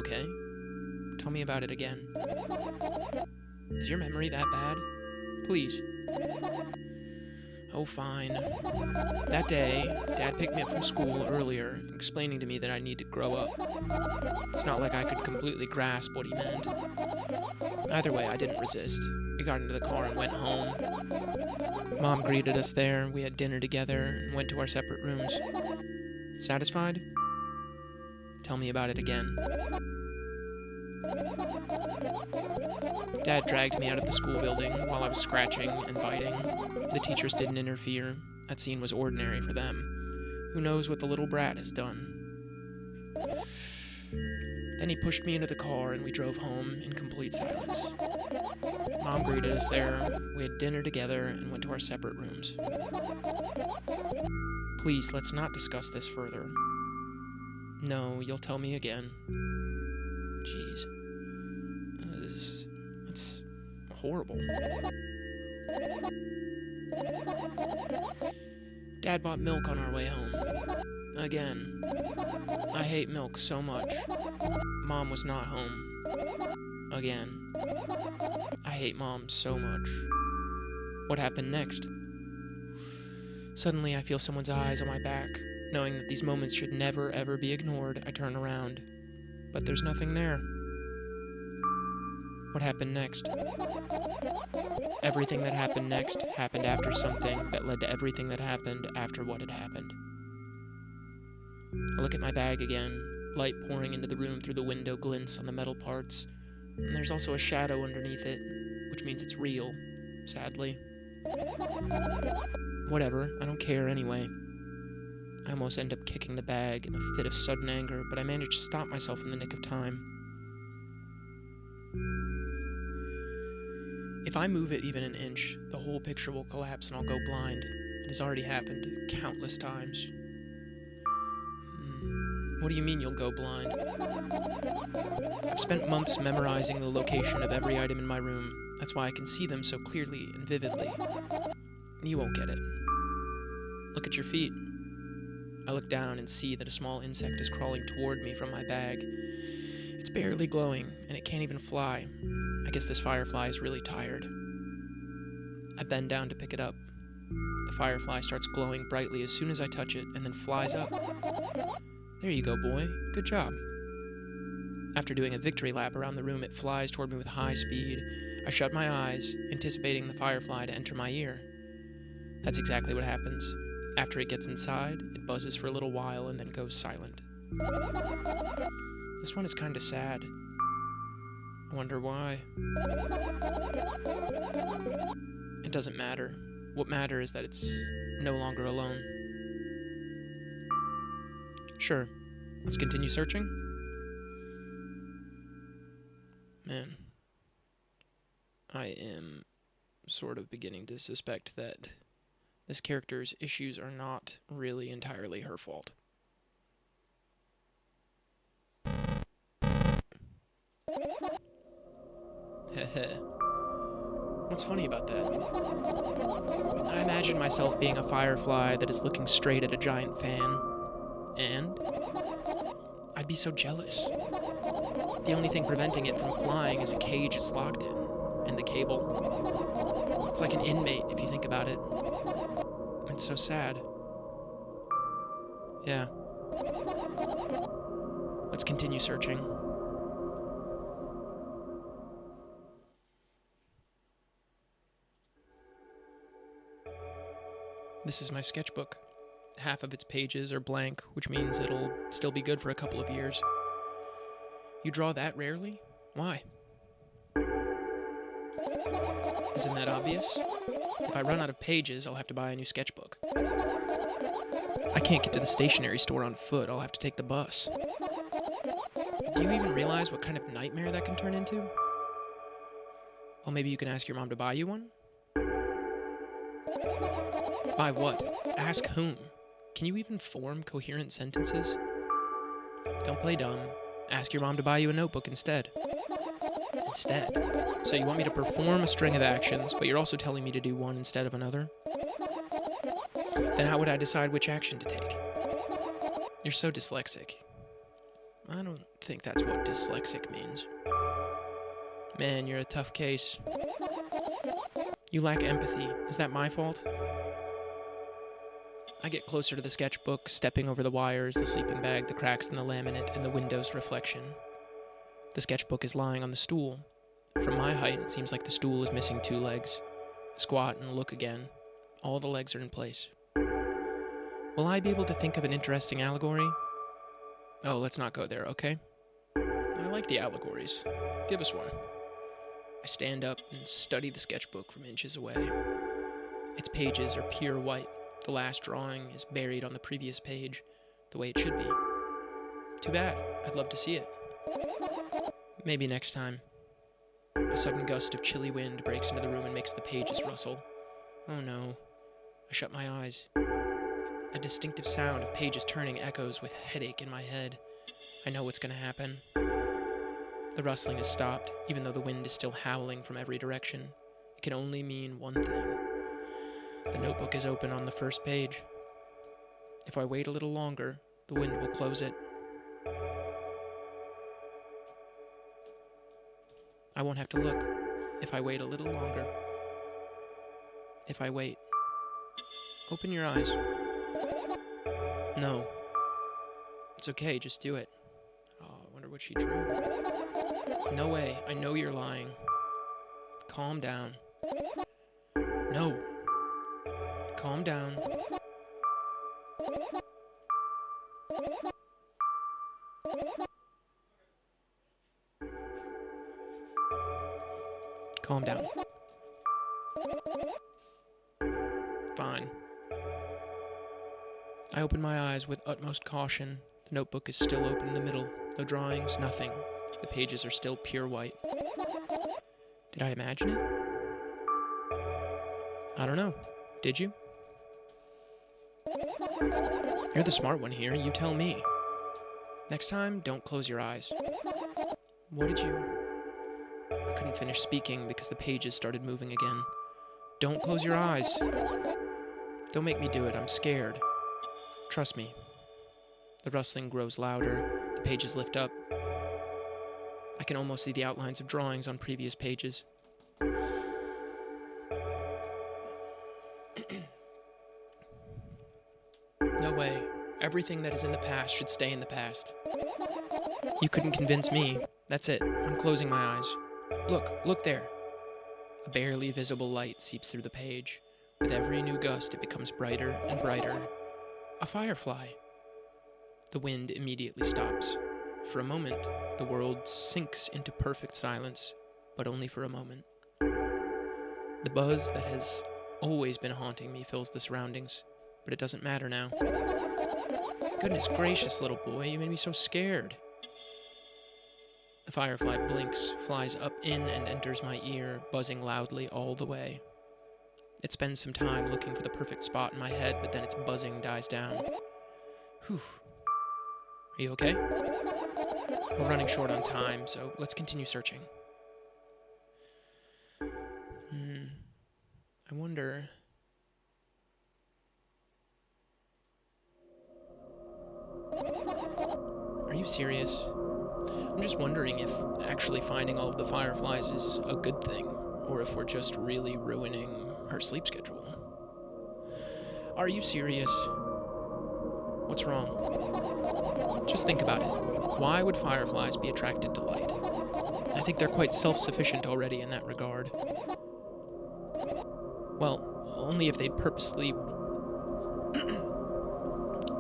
Okay. Tell me about it again. Is your memory that bad? Please. Oh, fine. That day, Dad picked me up from school earlier, explaining to me that I need to grow up. It's not like I could completely grasp what he meant. Either way, I didn't resist. We got into the car and went home. Mom greeted us there, we had dinner together, and went to our separate rooms. Satisfied? Tell me about it again. Dad dragged me out of the school building while I was scratching and biting. The teachers didn't interfere. That scene was ordinary for them. Who knows what the little brat has done? Then he pushed me into the car and we drove home in complete silence. Mom greeted us there, we had dinner together, and went to our separate rooms. Please, let's not discuss this further. No, you'll tell me again. Jeez. That's horrible. Dad bought milk on our way home. Again. I hate milk so much. Mom was not home. Again. I hate Mom so much. What happened next? Suddenly I feel someone's eyes on my back. Knowing that these moments should never ever be ignored, I turn around. But there's nothing there. What happened next? Everything that happened next happened after something that led to everything that happened after what had happened. I look at my bag again. Light pouring into the room through the window glints on the metal parts. And there's also a shadow underneath it, which means it's real, sadly. Whatever, I don't care anyway. I almost end up kicking the bag in a fit of sudden anger, but I manage to stop myself in the nick of time. If I move it even an inch, the whole picture will collapse and I'll go blind. It has already happened countless times. What do you mean you'll go blind? I've spent months memorizing the location of every item in my room. That's why I can see them so clearly and vividly. You won't get it. Look at your feet. I look down and see that a small insect is crawling toward me from my bag. It's barely glowing, and it can't even fly. I guess this firefly is really tired. I bend down to pick it up. The firefly starts glowing brightly as soon as I touch it, and then flies up. There you go, boy. Good job. After doing a victory lap around the room, it flies toward me with high speed. I shut my eyes, anticipating the firefly to enter my ear. That's exactly what happens. After it gets inside, it buzzes for a little while and then goes silent. This one is kinda sad. I wonder why. It doesn't matter. What matters is that it's no longer alone. Sure, let's continue searching. Man, I am sort of beginning to suspect that this character's issues are not really entirely her fault. Heh. What's funny about that? I imagine myself being a firefly that is looking straight at a giant fan, and I'd be so jealous. The only thing preventing it from flying is a cage it's locked in, and the cable. It's like an inmate if you think about it. It's so sad. Yeah. Let's continue searching. This is my sketchbook. Half of its pages are blank, which means it'll still be good for a couple of years. You draw that rarely? Why? Isn't that obvious? If I run out of pages, I'll have to buy a new sketchbook. I can't get to the stationery store on foot, I'll have to take the bus. Do you even realize what kind of nightmare that can turn into? Well, maybe you can ask your mom to buy you one? Buy what? Ask whom? Can you even form coherent sentences? Don't play dumb. Ask your mom to buy you a notebook instead. Instead? So you want me to perform a string of actions, but you're also telling me to do one instead of another? Then how would I decide which action to take? You're so dyslexic. I don't think that's what dyslexic means. Man, you're a tough case. You lack empathy. Is that my fault? I get closer to the sketchbook, stepping over the wires, the sleeping bag, the cracks in the laminate, and the window's reflection. The sketchbook is lying on the stool. From my height, it seems like the stool is missing 2 legs. I squat and look again. All the legs are in place. Will I be able to think of an interesting allegory? Oh, let's not go there, okay? I like the allegories. Give us one. I stand up and study the sketchbook from inches away. Its pages are pure white. The last drawing is buried on the previous page, the way it should be. Too bad. I'd love to see it. Maybe next time. A sudden gust of chilly wind breaks into the room and makes the pages rustle. Oh no. I shut my eyes. A distinctive sound of pages turning echoes with headache in my head. I know what's going to happen. The rustling has stopped, even though the wind is still howling from every direction. It can only mean one thing. The notebook is open on the first page. If I wait a little longer, the wind will close it. I won't have to look if I wait a little longer. If I wait. Open your eyes. No. It's okay, just do it. Oh, I wonder what she drew. No way, I know you're lying. Calm down. No. Calm down. Calm down. Fine. I open my eyes with utmost caution. The notebook is still open in the middle. No drawings, nothing. The pages are still pure white. Did I imagine it? I don't know. Did you? You're the smart one here. You tell me. Next time, don't close your eyes. What did you... I couldn't finish speaking because the pages started moving again. Don't close your eyes. Don't make me do it. I'm scared. Trust me. The rustling grows louder. The pages lift up. I can almost see the outlines of drawings on previous pages. No way. Everything that is in the past should stay in the past. You couldn't convince me. That's it. I'm closing my eyes. Look there. A barely visible light seeps through the page. With every new gust, it becomes brighter and brighter. A firefly. The wind immediately stops. For a moment, the world sinks into perfect silence, but only for a moment. The buzz that has always been haunting me fills the surroundings, but it doesn't matter now. Goodness gracious, little boy, you made me so scared. The firefly blinks, flies up in and enters my ear, buzzing loudly all the way. It spends some time looking for the perfect spot in my head, but then its buzzing dies down. Whew. Are you okay? We're running short on time, so let's continue searching. I wonder... Are you serious? I'm just wondering if actually finding all of the fireflies is a good thing, or if we're just really ruining her sleep schedule. Are you serious? What's wrong? Just think about it. Why would fireflies be attracted to light? I think they're quite self-sufficient already in that regard. Well, only if they'd purposely...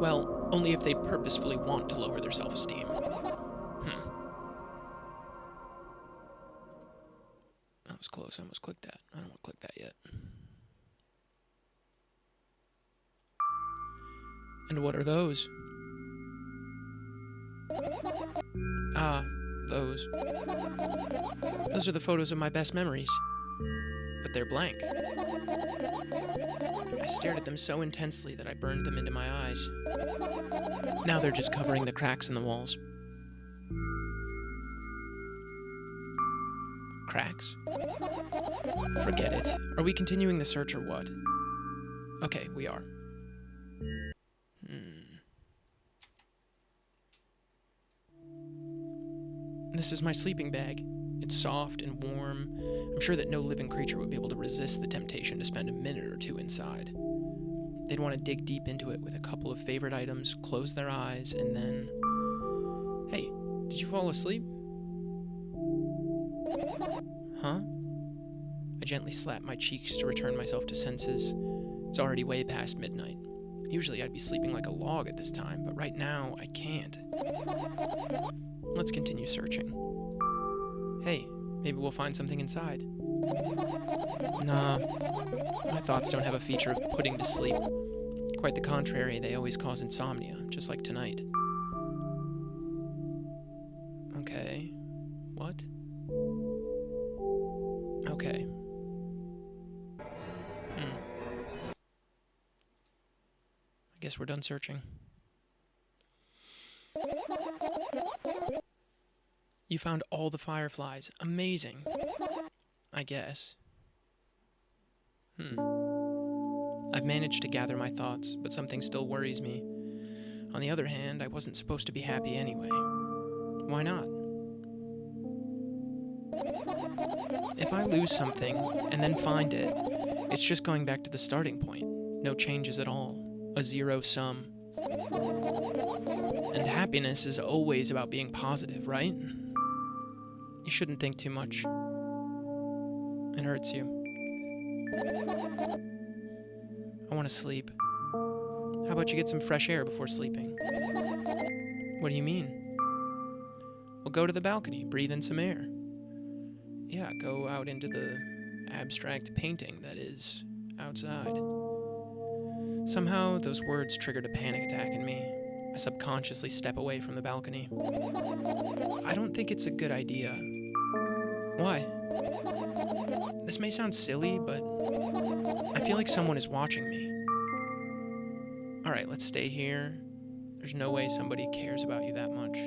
well, only if they'd purposefully want to lower their self-esteem. That was close. I almost clicked that. I don't want to click that yet. And what are those? Ah, those. Those are the photos of my best memories. But they're blank. I stared at them so intensely that I burned them into my eyes. Now they're just covering the cracks in the walls. Cracks? Forget it. Are we continuing the search or what? Okay, we are. This is my sleeping bag. It's soft and warm. I'm sure that no living creature would be able to resist the temptation to spend a minute or two inside. They'd want to dig deep into it with a couple of favorite items, close their eyes, and then... Hey, did you fall asleep? Huh? I gently slapped my cheeks to return myself to senses. It's already way past midnight. Usually I'd be sleeping like a log at this time, but right now I can't. Let's continue searching. Hey, maybe we'll find something inside. Nah, my thoughts don't have a feature of putting to sleep. Quite the contrary, they always cause insomnia, just like tonight. Okay. What? Okay. I guess we're done searching. You found all the fireflies. Amazing. I guess. I've managed to gather my thoughts, but something still worries me. On the other hand, I wasn't supposed to be happy anyway. Why not? If I lose something and then find it, it's just going back to the starting point. No changes at all. A zero sum. And happiness is always about being positive, right? You shouldn't think too much. It hurts you. I want to sleep. How about you get some fresh air before sleeping? What do you mean? Well, go to the balcony, breathe in some air. Yeah, go out into the abstract painting that is outside. Somehow, those words triggered a panic attack in me. I subconsciously step away from the balcony. I don't think it's a good idea. Why? This may sound silly, but I feel like someone is watching me. Alright, let's stay here. There's no way somebody cares about you that much.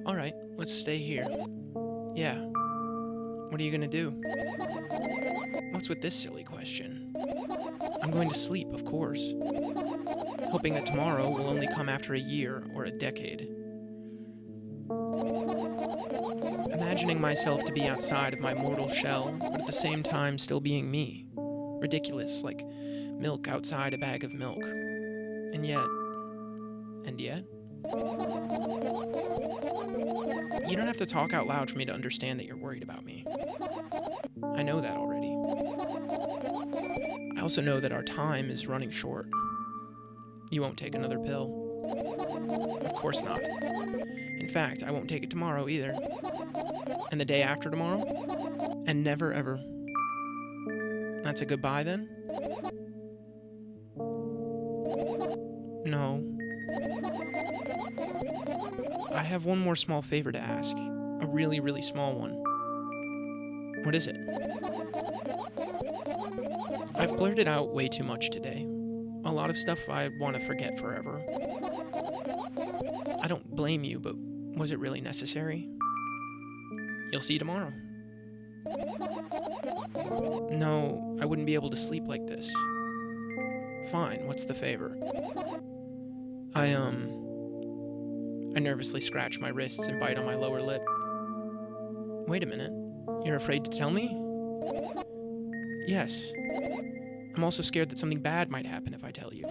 Alright, let's stay here. Yeah. What are you gonna do? What's with this silly question? I'm going to sleep, of course. Hoping that tomorrow will only come after a year or a decade. Imagining myself to be outside of my mortal shell, but at the same time still being me. Ridiculous, like milk outside a bag of milk. And yet... You don't have to talk out loud for me to understand that you're worried about me. I know that already. also know that our time is running short. You won't take another pill. Of course not. In fact, I won't take it tomorrow either. And the day after tomorrow? And never ever. That's a goodbye then? No. I have one more small favor to ask. A really, really small one. What is it? I've blurted out way too much today. A lot of stuff I want to forget forever. I don't blame you, but was it really necessary? You'll see tomorrow. No, I wouldn't be able to sleep like this. Fine, what's the favor? I nervously scratch my wrists and bite on my lower lip. Wait a minute. You're afraid to tell me? Yes. I'm also scared that something bad might happen if I tell you.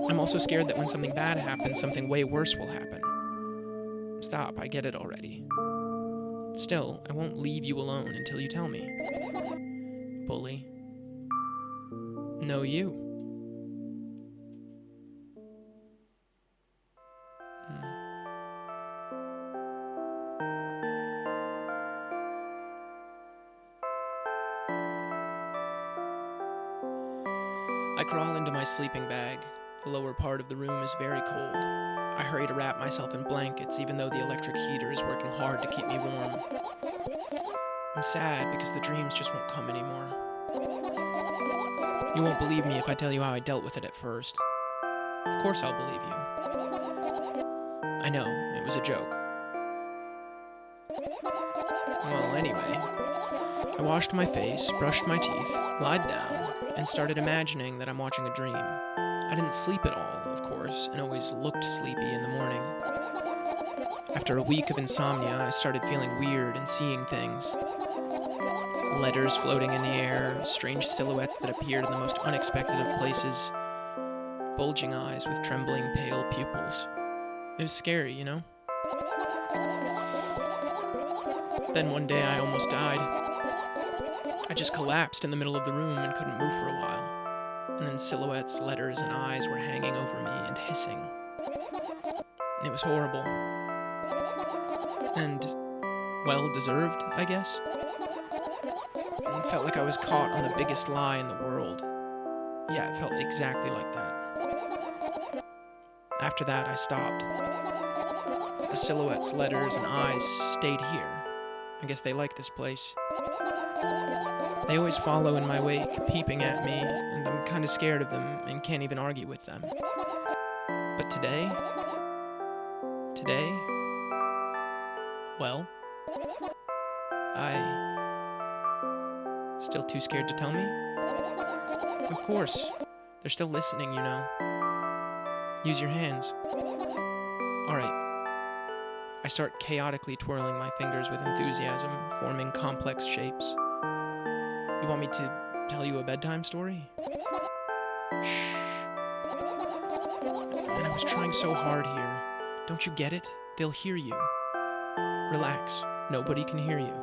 I'm also scared that when something bad happens, something way worse will happen. Stop, I get it already. Still, I won't leave you alone until you tell me. Bully. No, you. I crawl into my sleeping bag. The lower part of the room is very cold. I hurry to wrap myself in blankets even though the electric heater is working hard to keep me warm. I'm sad because the dreams just won't come anymore. You won't believe me if I tell you how I dealt with it at first. Of course I'll believe you. I know, it was a joke. Well, anyway, I washed my face, brushed my teeth, lied down, and started imagining that I'm watching a dream. I didn't sleep at all, of course, and always looked sleepy in the morning. After a week of insomnia, I started feeling weird and seeing things. Letters floating in the air, strange silhouettes that appeared in the most unexpected of places, bulging eyes with trembling, pale pupils. It was scary, you know? Then one day I almost died. I just collapsed in the middle of the room and couldn't move for a while. And then silhouettes, letters, and eyes were hanging over me and hissing. It was horrible. And well-deserved, I guess. It felt like I was caught on the biggest lie in the world. Yeah, it felt exactly like that. After that, I stopped. The silhouettes, letters, and eyes stayed here. I guess they like this place. They always follow in my wake, peeping at me, and I'm kind of scared of them and can't even argue with them. But today, well, still too scared to tell me? Of course, they're still listening, you know. Use your hands. Alright. I start chaotically twirling my fingers with enthusiasm, forming complex shapes. You want me to tell you a bedtime story? Shh. And I was trying so hard here. Don't you get it? They'll hear you. Relax. Nobody can hear you.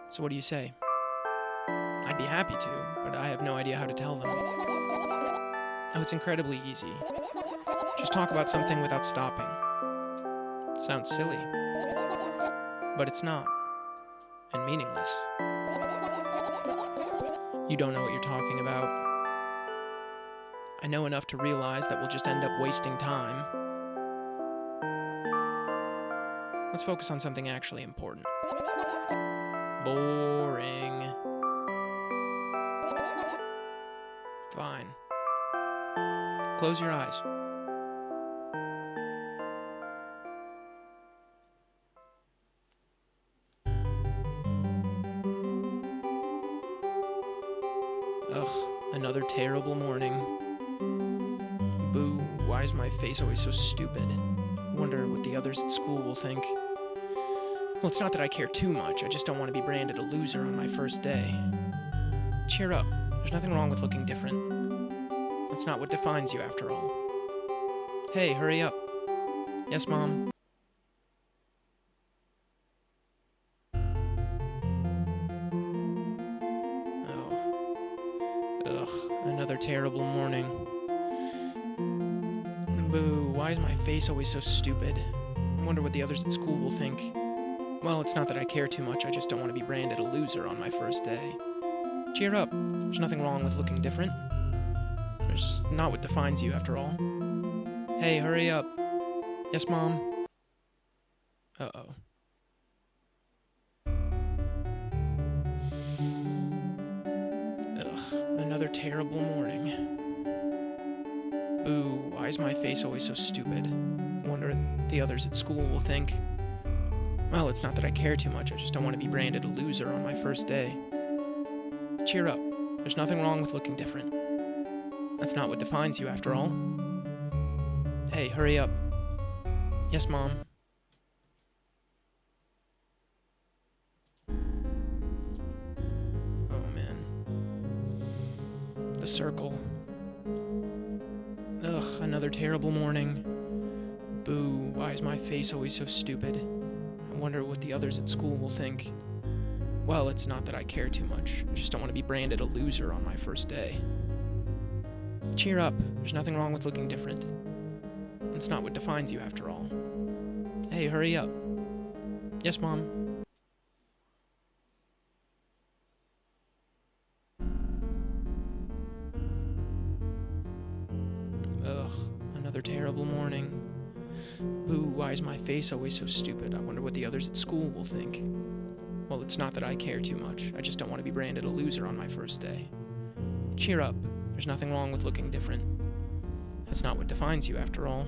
So what do you say? I'd be happy to, but I have no idea how to tell them. Oh, it's incredibly easy. Just talk about something without stopping. It sounds silly, but it's not. And meaningless. You don't know what you're talking about. I know enough to realize that we'll just end up wasting time. Let's focus on something actually important. Boring. Fine. Close your eyes. Ugh, another terrible morning. Boo, why is my face always so stupid? Wonder what the others at school will think. Well, it's not that I care too much, I just don't want to be branded a loser on my first day. Cheer up, there's nothing wrong with looking different. That's not what defines you after all. Hey, hurry up. Yes, Mom? Ugh, another terrible morning. Boo, why is my face always so stupid? I wonder what the others at school will think. Well, it's not that I care too much, I just don't want to be branded a loser on my first day. Cheer up, there's nothing wrong with looking different. There's not what defines you, after all. Hey, hurry up. Yes, Mom? Uh-oh. Ugh, another terrible morning. Ooh, why is my face always so stupid? I wonder what the others at school will think. Well, it's not that I care too much, I just don't want to be branded a loser on my first day. Cheer up, there's nothing wrong with looking different. That's not what defines you, after all. Hey, hurry up. Yes, Mom? Oh, man. The circle. Ugh, another terrible morning. Boo, why is my face always so stupid? I wonder what the others at school will think. Well, it's not that I care too much. I just don't want to be branded a loser on my first day. Cheer up. There's nothing wrong with looking different. It's not what defines you, after all. Hey, hurry up. Yes, Mom? Ugh, another terrible morning. Boo, why is my face always so stupid? I wonder what the others at school will think. Well, it's not that I care too much. I just don't want to be branded a loser on my first day. Cheer up. There's nothing wrong with looking different. That's not what defines you, after all.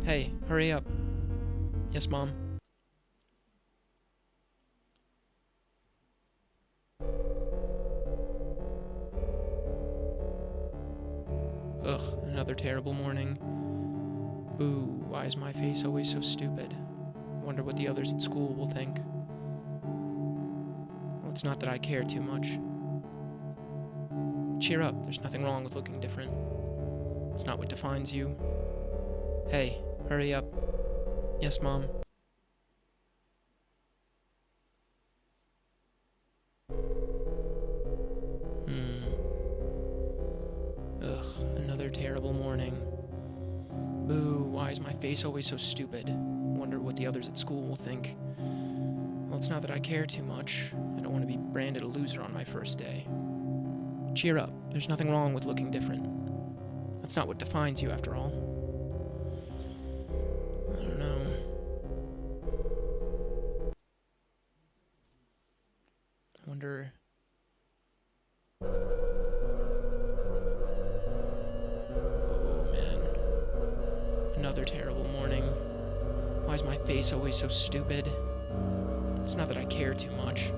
Hey, hurry up. Yes, Mom? Ugh, another terrible morning. Boo, why is my face always so stupid? I wonder what the others at school will think. Well, it's not that I care too much. Cheer up, there's nothing wrong with looking different. It's not what defines you. Hey, hurry up. Yes, Mom? Ugh, another terrible morning. Boo, why is my face always so stupid? I wonder what the others at school will think. Well, it's not that I care too much. I don't want to be branded a loser on my first day. Cheer up, there's nothing wrong with looking different. That's not what defines you, after all. I don't know. I wonder... Oh, man. Another terrible morning. Why is my face always so stupid? It's not that I care too much.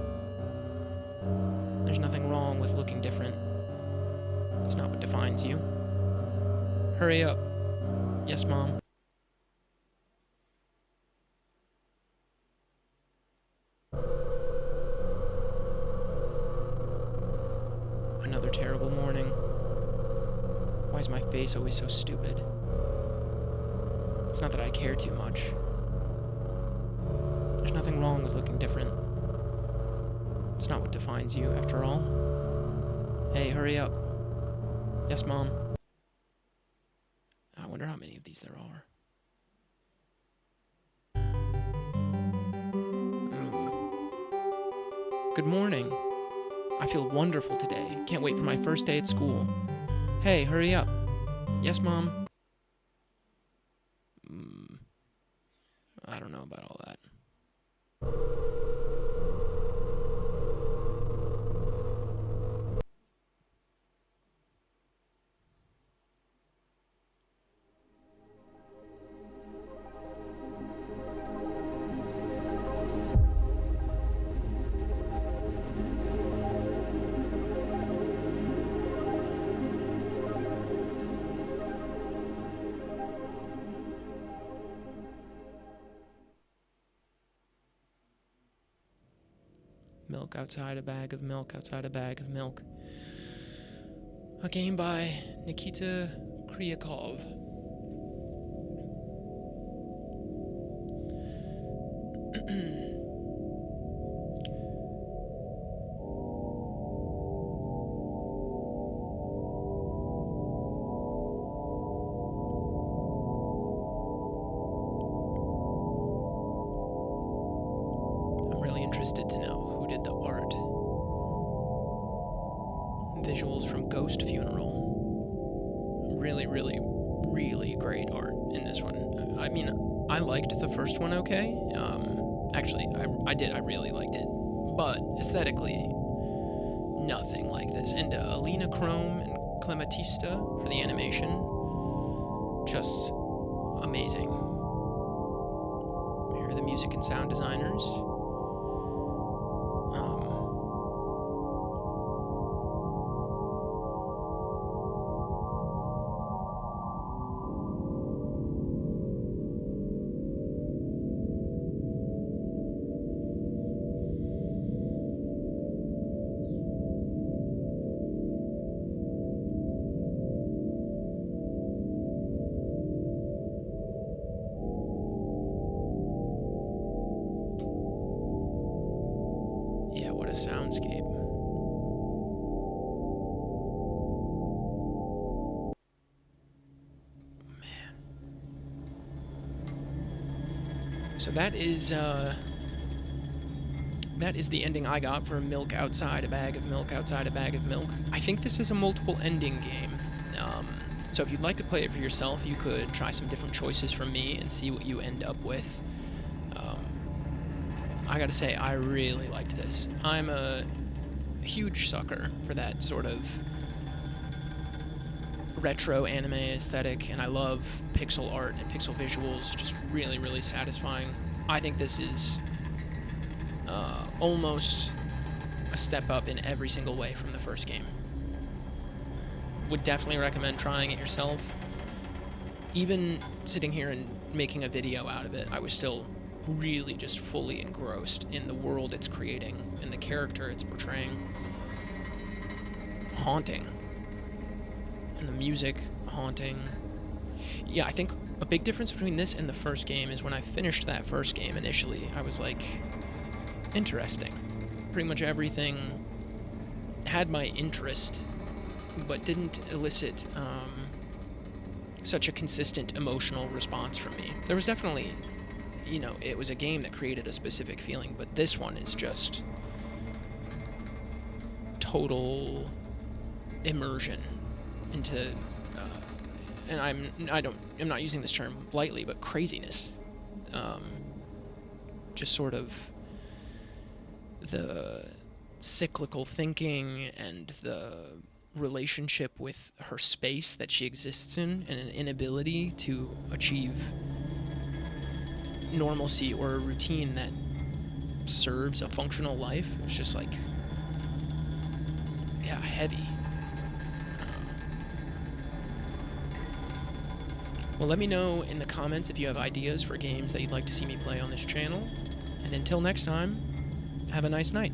There's nothing wrong with looking different. It's not what defines you. Hurry up. Yes, Mom? Another terrible morning. Why is my face always so stupid? It's not that I care too much. There's nothing wrong with looking different. It's not what defines you, after all. Hey, hurry up. Yes, Mom? I wonder how many of these there are. Good morning. I feel wonderful today. Can't wait for my first day at school. Hey, hurry up. Yes, Mom? I don't know about all that. Milk outside a bag of milk outside a bag of milk. A game by Nikita Kryakov. to know who did the art. Visuals from Ghost Funeral. Really, really, really great art in this one. I mean, I liked the first one okay. Actually, I really liked it. But aesthetically, nothing like this. And Alina Chrome and Clematista for the animation. Just amazing. Here are the music and sound designers. Yeah, what a soundscape. Man. So that is the ending I got for Milk Outside a Bag of Milk Outside a Bag of Milk. I think this is a multiple ending game. So if you'd like to play it for yourself, you could try some different choices from me and see what you end up with. I gotta say, I really liked this. I'm a huge sucker for that sort of retro anime aesthetic, and I love pixel art and pixel visuals, just really, really satisfying. I think this is almost a step up in every single way from the first game. Would definitely recommend trying it yourself. Even sitting here and making a video out of it, I was still really just fully engrossed in the world it's creating and the character it's portraying. Haunting. And the music, haunting. Yeah, I think a big difference between this and the first game is when I finished that first game initially, I was like, interesting. Pretty much everything had my interest, but didn't elicit such a consistent emotional response from me. There was definitely, you know, it was a game that created a specific feeling, but this one is just total immersion into, and I'm not using this term lightly, but craziness. Just sort of the cyclical thinking and the relationship with her space that she exists in, and an inability to achieve normalcy or a routine that serves a functional life. It's just like, yeah, heavy. Well, let me know in the comments if you have ideas for games that you'd like to see me play on this channel. And until next time, have a nice night.